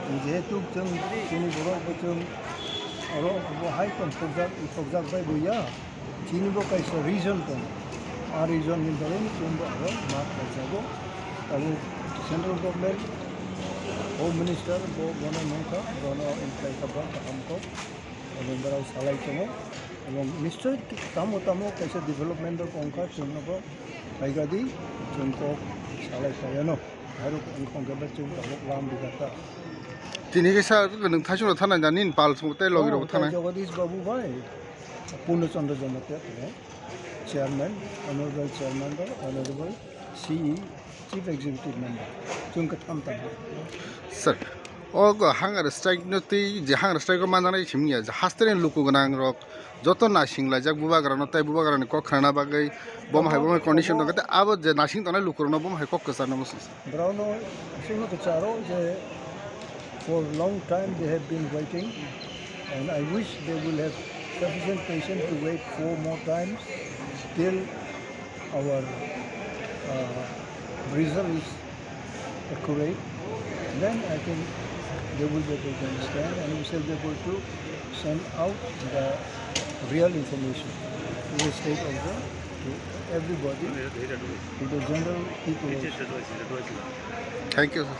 Jetuk jeng sini borok jeng orang bo hai kon pojak bai buya sini bo kaisa reason kon a reason ni dalam jumbo orang mak kajago abu central government home minister bo bono Motha bono imply kabar kamko এবং বেরাও সালাই চমো এবং নিশ্চয় তামো কাইসা development অংকা চুনবো ফাইগাদি চুনকো সালাই খায়ানো आरो अंखंगबे जों दाबो लाम बिगाता दिनै के सार नों थाइसुनो थानाय जानि पाल सुते लगिरो थानाय जगदीश बाबू भाई पूर्ण चंद्र जमते chairman honourable chairman honourable CE chief executive member जों कथाम ता सर ओग हांगार स्ट्राइक नति जे हांगार स्ट्राइक माननाय सिमनिया हास्टेन लुकु गनां रक जत नासिं लाजाक बुबाग्रानो ताइ बुबाग्रानि कखराना बागै बम कंडिशन दगते आबो जे नासिं तनाय लुकुरनो बम हाय कक्क सारनो मस ब्राउनो सिंह कचारो जे for long time they have been waiting and I wish they will have sufficient patience to wait 4 more times till our result is accurate. Then I think they will be able to understand and we shall be able to send out the real information to the stakeholder, to everybody, to the general people. Thank you, sir.